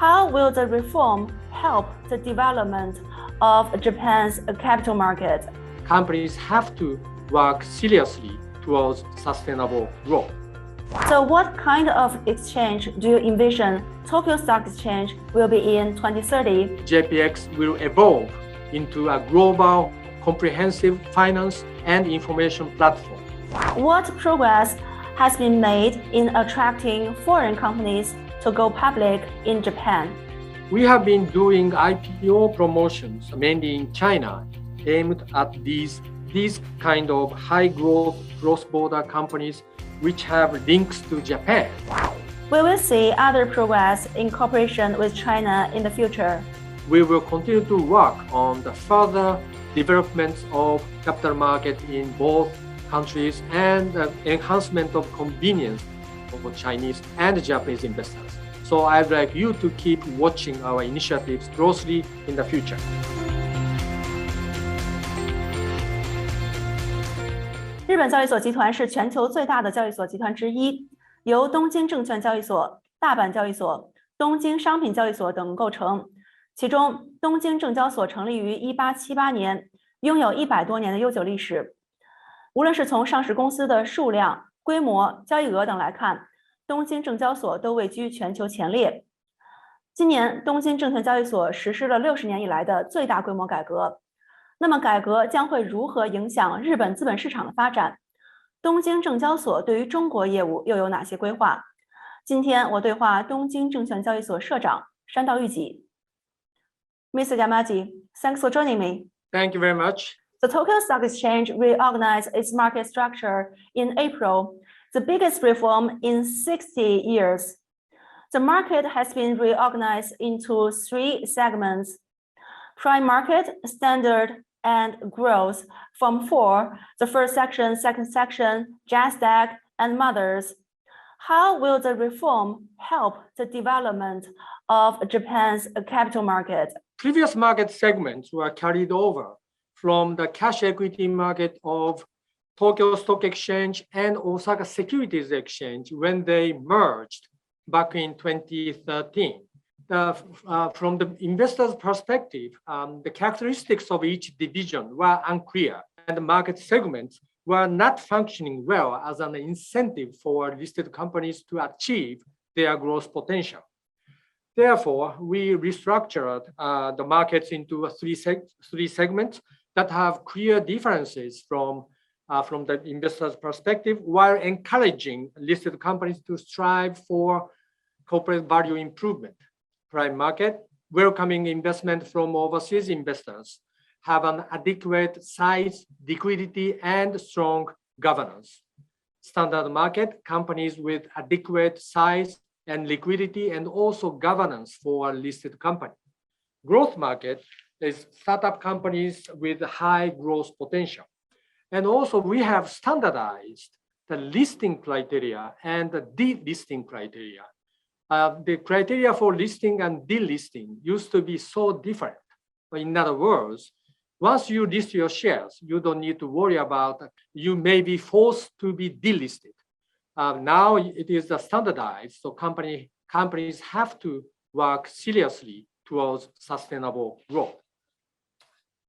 How will the reform help the development of Japan's capital market? Companies have to work seriously towards sustainable growth. So what kind of exchange do you envision Tokyo Stock Exchange will be in 2030? JPX will evolve into a global, comprehensive finance and information platform. What progress has been made in attracting foreign companies to go public in Japan? We have been doing IPO promotions mainly in China, aimed at these kind of high-growth cross-border companies which have links to Japan. We will see other progress in cooperation with China in the future. We will continue to work on the further developments of capital market in both countries and the enhancement of convenience for Chinese and Japanese investors. So I'd like you to keep watching our initiatives closely in the future. 日本交易所集团是全球最大的交易所集团之一，由东京证券交易所、大阪交易所、东京商品交易所等构成。其中，东京证交所成立于1878年，拥有100多年的悠久历史。无论是从上市公司的数量、规模、交易额等来看，东京证交所都位居全球前列。今年，东京证券交易所实施了60年以来的最大规模改革。那么改革将会如何影响日本资本市场的发展？东京证交所对于中国业务又有哪些规划？今天我对话东京证券交易所社长山道裕己。Mr. Yamaji, thanks for joining me. Thank you very much. The Tokyo Stock Exchange reorganized its market structure in April, the biggest reform in 60 years. The market has been reorganized into 3 segments: prime market, standard, and growth from 4, the first section, second section, JASDAQ, and Mothers. How will the reform help the development of Japan's capital market? Previous market segments were carried over from the cash equity market of Tokyo Stock Exchange and Osaka Securities Exchange when they merged back in 2013. From the investor's perspective, the characteristics of each division were unclear, and the market segments were not functioning well as an incentive for listed companies to achieve their growth potential. Therefore, we restructured the markets into 3 segments that have clear differences from the investor's perspective, while encouraging listed companies to strive for corporate value improvement. Prime market, welcoming investment from overseas investors, have an adequate size, liquidity, and strong governance. Standard market, companies with adequate size and liquidity and also governance for a listed company. Growth market is startup companies with high growth potential. And also we have standardized the listing criteria and the delisting criteria. The criteria for listing and delisting used to be so different. In other words, once you list your shares, you don't need to worry about you may be forced to be delisted. Now it is standardized, so companies have to work seriously towards sustainable growth.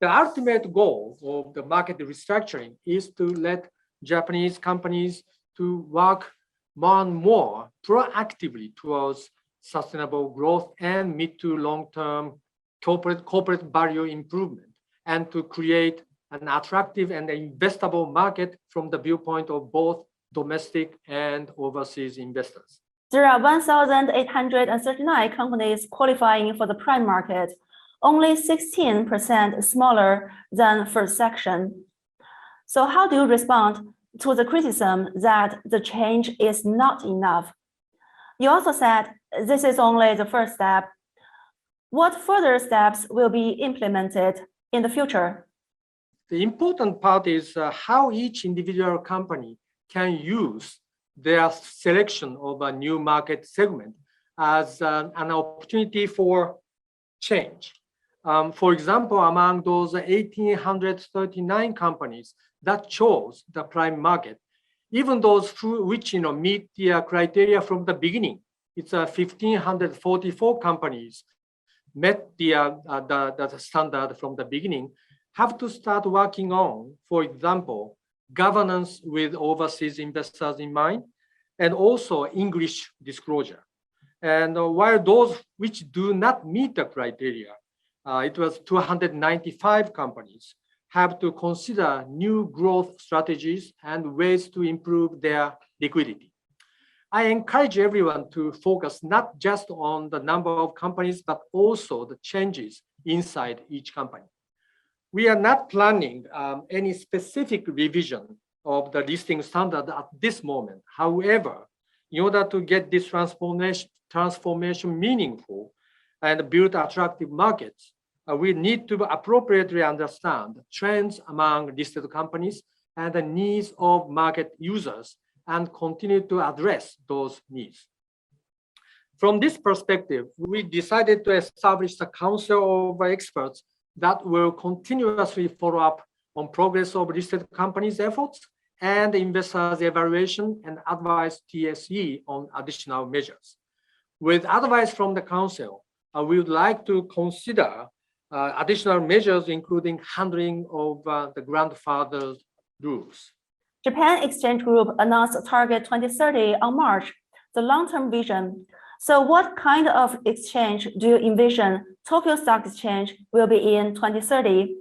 The ultimate goal of the market restructuring is to let Japanese companies to work more and more proactively towards sustainable growth and mid to long-term corporate value improvement, and to create an attractive and investable market from the viewpoint of both domestic and overseas investors. There are 1,839 companies qualifying for the prime market, only 16% smaller than first section. So how do you respond to the criticism that the change is not enough? You also said this is only the first step. What further steps will be implemented in the future? The important part is how each individual company can use their selection of a new market segment as an opportunity for change. For example, among those 1,839 companies that chose the prime market, even those which meet the criteria from the beginning, it's 1,544 companies met the standard from the beginning, have to start working on, for example, governance with overseas investors in mind, and also English disclosure. And while those which do not meet the criteria, it was 295 companies, have to consider new growth strategies and ways to improve their liquidity. I encourage everyone to focus not just on the number of companies, but also the changes inside each company. We are not planning any specific revision of the listing standard at this moment. However, in order to get this transformation meaningful and build attractive markets, we need to appropriately understand trends among listed companies and the needs of market users and continue to address those needs. From this perspective, we decided to establish a council of experts that will continuously follow up on progress of listed companies' efforts and investors' evaluation and advise TSE on additional measures. With advice from the council, we would like to consider additional measures, including handling of the grandfather rules. Japan Exchange Group announced Target 2030 on March, the long-term vision. So what kind of exchange do you envision Tokyo Stock Exchange will be in 2030?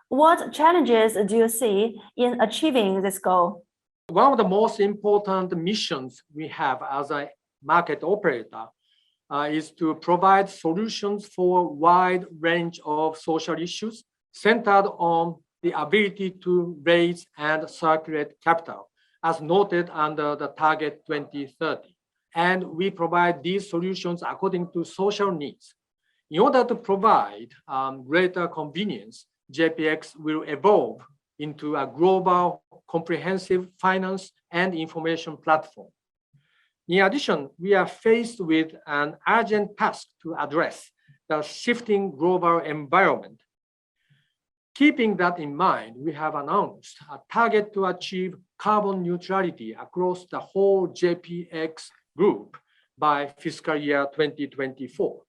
What challenges do you see in achieving this goal? One of the most important missions we have as a market operator is to provide solutions for a wide range of social issues centered on the ability to raise and circulate capital, as noted under the Target 2030. And we provide these solutions according to social needs. In order to provide greater convenience, JPX will evolve into a global, comprehensive finance and information platform. In addition, we are faced with an urgent task to address the shifting global environment. Keeping that in mind, we have announced a target to achieve carbon neutrality across the whole JPX group by fiscal year 2024.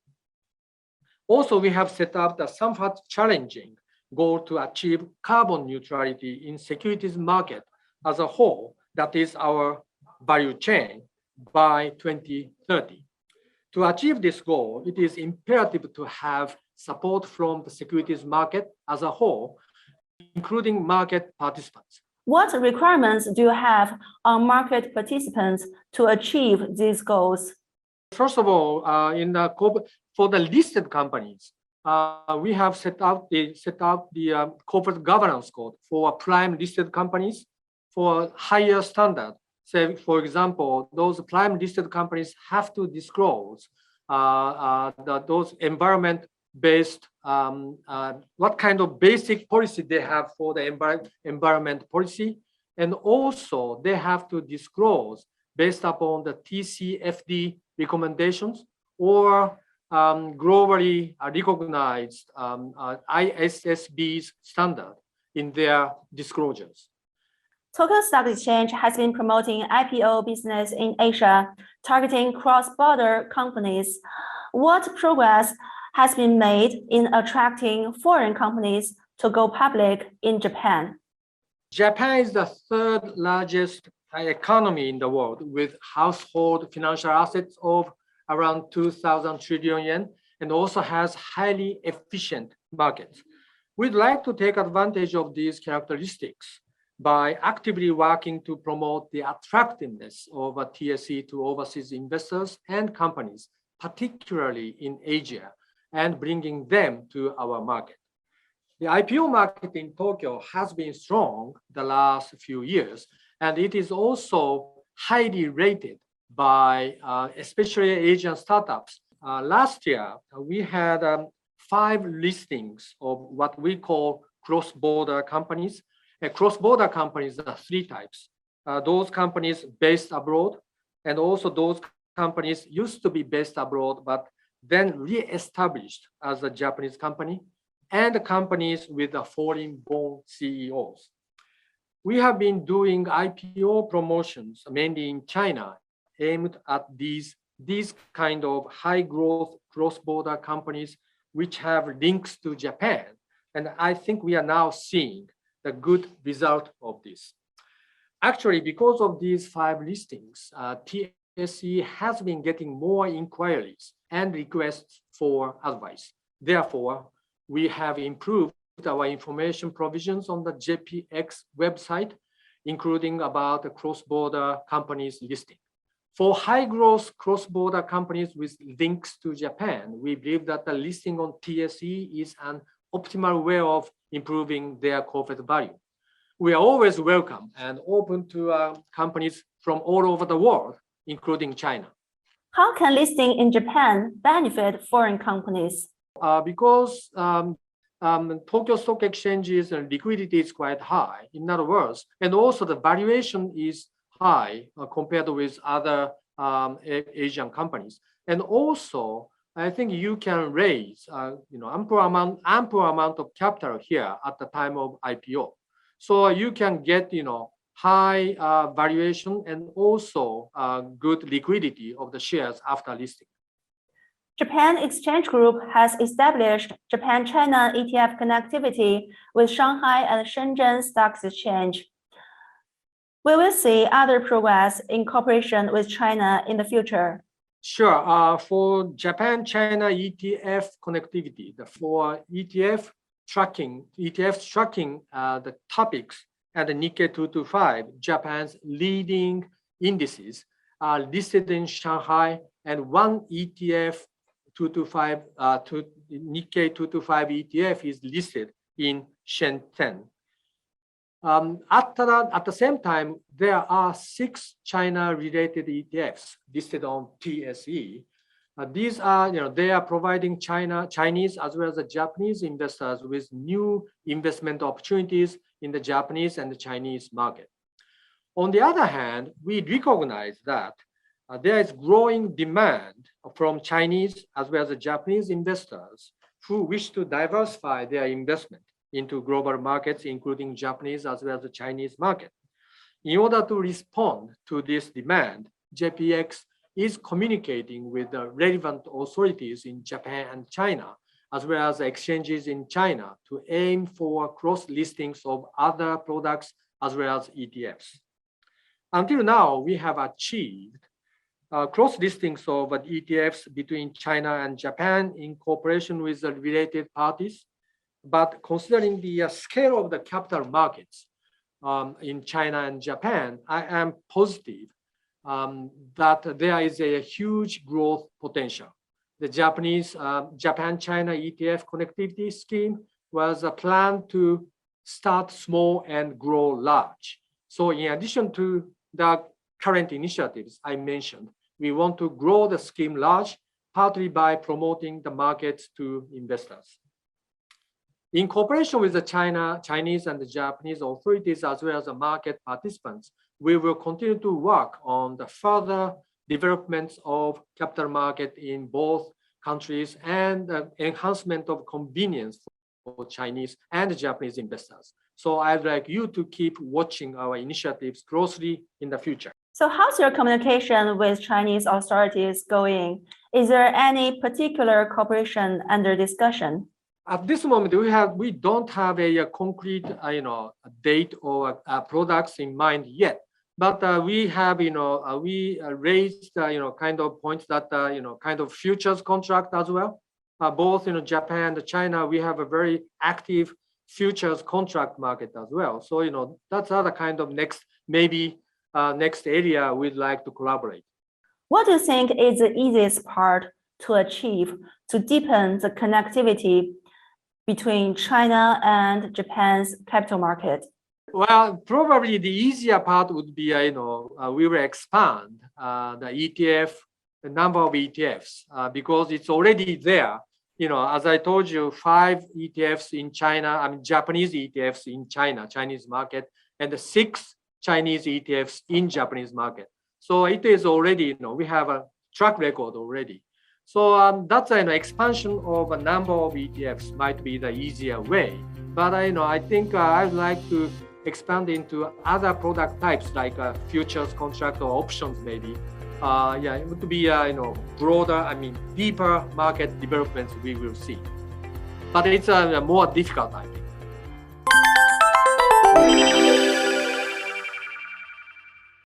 Also, we have set up the somewhat challenging goal to achieve carbon neutrality in securities market as a whole, that is our value chain, by 2030. To achieve this goal, it is imperative to have support from the securities market as a whole, including market participants. What requirements do you have on market participants to achieve these goals? First of all, for the listed companies, we have set out the corporate governance code for prime listed companies for higher standard. Say, for example, those prime listed companies have to disclose those environment-based, what kind of basic policy they have for the environment policy. And also they have to disclose based upon the TCFD recommendations or globally recognized ISSB's standard in their disclosures. Tokyo Stock Exchange has been promoting IPO business in Asia, targeting cross-border companies. What progress has been made in attracting foreign companies to go public in Japan? Japan is the third largest economy in the world with household financial assets of around 2,000 trillion yen and also has highly efficient markets. We'd like to take advantage of these characteristics by actively working to promote the attractiveness of a TSE to overseas investors and companies, particularly in Asia, and bringing them to our market. The IPO market in Tokyo has been strong the last few years, and it is also highly rated by especially Asian startups. Last year, we had 5 listings of what we call cross-border companies. Cross-border companies are 3 types. Those companies based abroad, and also those companies used to be based abroad, but then re-established as a Japanese company, and companies with foreign-born CEOs. We have been doing IPO promotions, mainly in China, aimed at these these kind of high growth cross-border companies which have links to Japan. And I think we are now seeing the good result of this. Actually, because of these 5 listings, TSE has been getting more inquiries and requests for advice. Therefore, we have improved our information provisions on the JPX website, including about the cross-border companies listing. For high-growth cross-border companies with links to Japan, we believe that the listing on TSE is an optimal way of improving their corporate value. We are always welcome and open to companies from all over the world, including China. How can listing in Japan benefit foreign companies? Because Tokyo Stock Exchange's liquidity is quite high, in other words, and also the valuation is high compared with other Asian companies. And also, I think you can raise ample amount of capital here at the time of IPO. So you can get high valuation and also good liquidity of the shares after listing. Japan Exchange Group has established JapanChina ETF Connectivity with Shanghai and Shenzhen Stock Exchange. We will see other progress in cooperation with China in the future. Sure. For JapanChina ETF Connectivity, for ETFs tracking the topics at the Nikkei 225, Japan's leading indices are listed in Shanghai, and one ETF 225 Nikkei 225 ETF is listed in Shenzhen. At the same time, there are 6 China-related ETFs listed on TSE. These are, they are providing Chinese as well as the Japanese investors with new investment opportunities in the Japanese and the Chinese market. On the other hand, we recognize that there is growing demand from Chinese as well as the Japanese investors who wish to diversify their investment into global markets, including Japanese as well as the Chinese market. In order to respond to this demand, JPX is communicating with the relevant authorities in Japan and China, as well as exchanges in China, to aim for cross listings of other products as well as ETFs. Until now, we have achieved cross listings of ETFs between China and Japan in cooperation with the related parties. But considering the scale of the capital markets in China and Japan, I am positive that there is a huge growth potential. The Japan-China ETF connectivity scheme was planned to start small and grow large. So in addition to the current initiatives I mentioned, we want to grow the scheme large, partly by promoting the markets to investors. In cooperation with the Chinese and the Japanese authorities, as well as the market participants, we will continue to work on the further developments of capital market in both countries and the enhancement of convenience for Chinese and Japanese investors. So I'd like you to keep watching our initiatives closely in the future. So how's your communication with Chinese authorities going? Is there any particular cooperation under discussion? At this moment, we don't have a concrete date or products in mind yet. But we have we raised kind of points that kind of futures contract as well. Both Japan and China, we have a very active futures contract market as well. So that's other kind of next area we'd like to collaborate. What do you think is the easiest part to achieve to deepen the connectivity between China and Japan's capital market? Well, probably the easier part would be, we will expand the number of ETFs, because it's already there. As I told you, 5 ETFs in China, Japanese ETFs in China, Chinese market, and 6 Chinese ETFs in Japanese market. So it is already, we have a track record already. So that's an expansion of a number of ETFs might be the easier way. But I think I'd like to expand into other product types like futures contract or options maybe. yeah, it would be broader, deeper market developments we will see. But it's more difficult, I think.